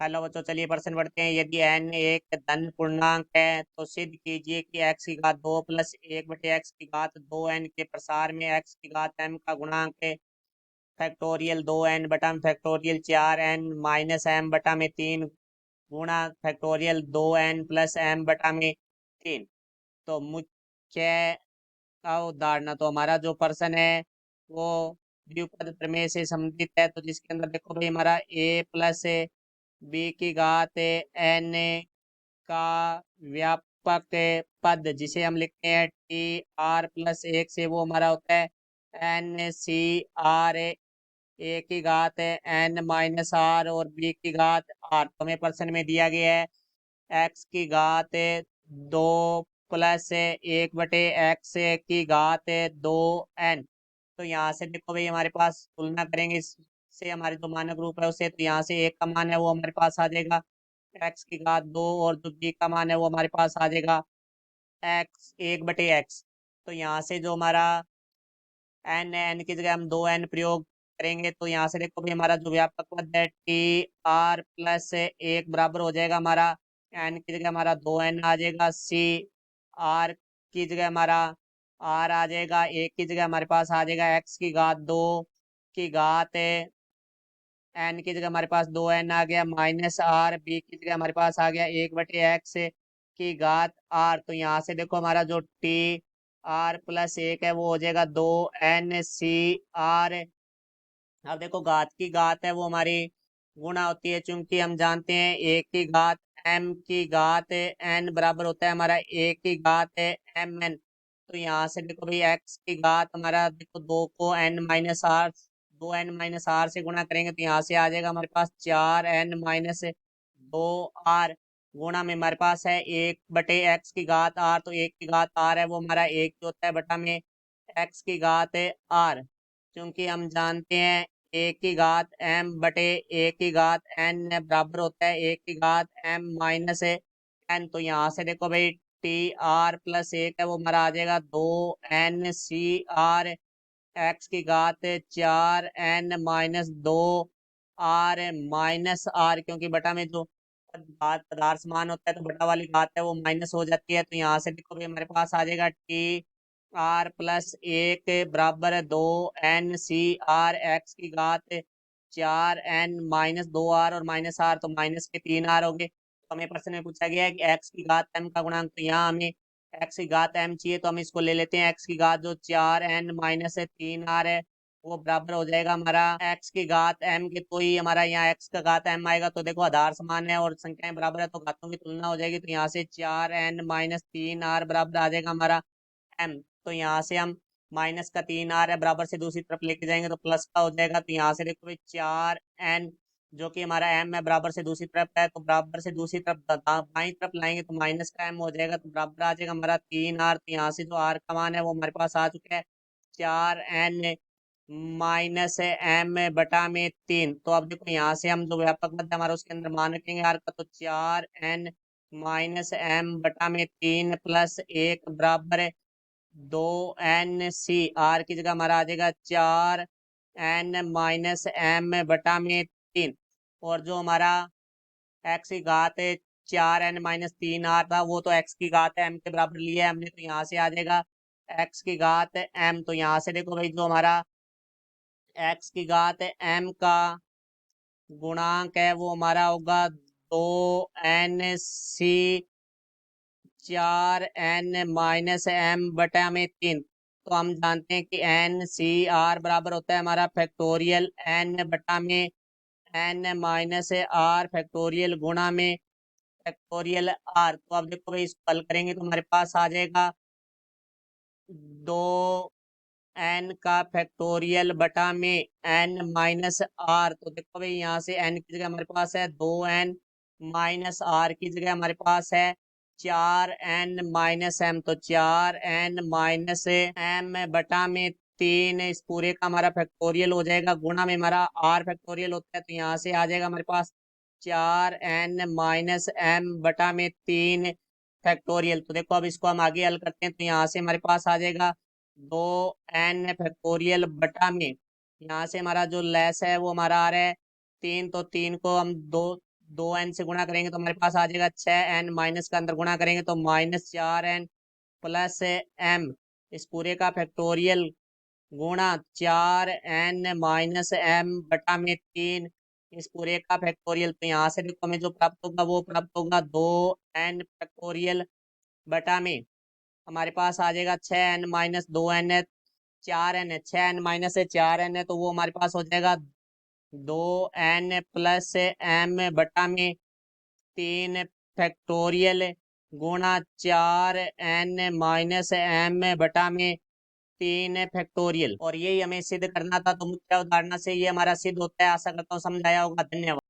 Hello बच्चों, चलिए प्रश्न पढ़ते हैं। यदि n एक धन पूर्णांक है तो सिद्ध कीजिए कि x की घात 2 प्लस 1/x की घात 2n के प्रसार में x की घात m का गुणांक है। फैक्टोरियल 2n बटा में फैक्टोरियल 4n माइनस m बटा में 3 गुणा फैक्टोरियल 2n प्लस m बटा में 3। तो मुख्य अवधारणा, तो हमारा जो प्रश्न है वो द्विपद प्रमेय से संबंधित है। तो जिसके अंदर देखो भाई, हमारा a प्लस बी की घात एन का व्यापक पद जिसे हम लिखते हैं टी आर प्लस 1 से, वो हमारा होता है एन सी आर। ए की घात एन माइनस आर और बी की घात आर। तो हमें प्रश्न में दिया गया है एक्स की घात 2 प्लस 1/x की घात 2n। तो यहाँ से देखो भाई, हमारे पास तुलना करेंगे इससे, हमारे जो मानक रूप है उससे। तो यहाँ से एक का मान है वो हमारे पास आ जाएगा एक्स की घात 2, और जो बी का मान है वो हमारे पास आ जाएगा एक्स 1/x। तो यहाँ से जो हमारा एन है, एन की जगह हम 2n प्रयोग करेंगे। तो यहाँ से देखो भी हमारा जो व्यापक पद है टी आर प्लस 1 बराबर हो जाएगा हमारा एन की जगह हमारा 2n आ जाएगा, सी आर की जगह हमारा आर आ जाएगा, एक की जगह हमारे पास आ जाएगा एक्स की घात 2 की घात एन की जगह हमारे पास 2n आ गया, माइनस आर बी की जगह हमारे पास आ गया 1/x की घात आर। तो यहाँ से देखो हमारा जो टी आर प्लस 1 है वो हो जाएगा 2n सी आर। अब देखो, घात की घात है वो हमारी गुणा होती है, चूंकि हम जानते हैं एक की घात m की घात n बराबर होता है हमारा एक की घात mn। तो यहाँ से देखो भाई, x की घात हमारा देखो 2 को n-r से गुणा करेंगे तो यहाँ से आ जाएगा हमारे पास 4n-2r। गुणा में हमारे पास है 1/x की घात r। तो एक की घात r है वो हमारा एक ही होता है बटा में x की घात r। क्योंकि हम जानते हैं एक की घात m बटे एक की घात n बराबर होता है एक की घात m माइनस n। तो यहाँ से देखो भाई, टी आर प्लस 1 है वो हमारा आ जाएगा 2n सी आर एक्स की घात 4n-2 r माइनस r। क्योंकि बटा में जो घात पदार्थ समान होता है तो बटा वाली घात है वो माइनस हो जाती है। तो यहाँ से देखो भाई, हमारे पास आ जाएगा टी आर प्लस 1 बराबर 2n-c-r एक्स की घात 4n-2r और माइनस आर, तो माइनस के 3r हो गए। तो हमें प्रश्न में पूछा गया है कि एक्स की घात m का गुणांक। तो यहाँ हमें एक्स की घात m चाहिए, तो हम इसको ले लेते हैं। एक्स की घात जो 4n-3r है वो बराबर हो जाएगा हमारा एक्स की घात m के। तो ही हमारा यहाँ एक्स का घात m आएगा। तो देखो, आधार समान है और संख्याएं बराबर है तो घातों की तुलना हो जाएगी। तो यहाँ से 4n-3r बराबर आ जाएगा हमारा m। तो यहाँ से हम माइनस का 3r है बराबर से दूसरी तरफ लेके जाएंगे तो प्लस का हो जाएगा। तो यहाँ से देखो भाई, 4n जो कि हमारा m है बराबर से दूसरी तरफ है, तो बराबर से दूसरी तरफ बाई तरफ लाएंगे तो माइनस का m हो जाएगा। तो बराबर आ जाएगा हमारा 3r। तो यहाँ से जो r का मान है वो हमारे पास आ चुका है 4n माइनस m बटा में 3। तो अब देखो, यहाँ से हम जो व्यापक मध्य हमारा उसके अंदर मान रखेंगे r का। तो 4n माइनस m बटा में 3 प्लस 1 बराबर 2n-c-r की जगह हमारा आ जाएगा 4n-m बटा में 3। और जो हमारा x की घात है 4n-3r था, वो तो x की घात है m के बराबर लिया है हमने। तो यहाँ से आ जाएगा x की घात m। तो यहाँ से देखो भाई, जो हमारा x की घात m का गुणांक है वो हमारा होगा 2n-4n-m बटा में 3। तो हम जानते हैं कि n-c-r बराबर होता है हमारा फैक्टोरियल n बटा में n माइनस आर फैक्टोरियल गुणा में फैक्टोरियल आर। तो अब देखो भाई, इसको हल करेंगे तो हमारे पास आ जाएगा 2n का फैक्टोरियल बटा में n माइनस आर। तो देखो भाई, यहाँ से n की जगह हमारे पास है 2n माइनस आर की जगह हमारे पास है 4n-m। तो 4n-m बटा में 3 इस पूरे का हमारा फैक्टोरियल हो जाएगा, गुणा में हमारा r फैक्टोरियल होता है। तो यहाँ से आ जाएगा हमारे पास 4n-m बटा में 3 फैक्टोरियल। तो देखो, अब इसको हम आगे हल करते हैं तो यहाँ से हमारे पास आ जाएगा 2n फैक्टोरियल बटा में, यहाँ से हमारा जो लेस है वो हमारा आ रहा है 3। तो 3 को हम 2n से गुणा करेंगे तो हमारे पास आ जाएगा 6n, माइनस का अंदर गुणा करेंगे तो -4n प्लस m, इस पूरे का फैक्टोरियल गुणा 4n माइनस m बटा में 3, इस पूरे का फैक्टोरियल। तो यहाँ से देखो हमें जो प्राप्त होगा वो प्राप्त होगा 2n फैक्टोरियल बटा में हमारे पास आ जाएगा 6n माइनस 2n है, 4n है, 6n माइनस है 4n है, तो वो हमारे पास हो जाएगा 2n प्लस m बटा में 3 फैक्टोरियल गुणा 4n माइनस m बटा में 3 फैक्टोरियल। और यही हमें सिद्ध करना था, तो मुख्य अवधारणा से ये हमारा सिद्ध होता है। आशा करता हूँ समझ आया होगा। धन्यवाद।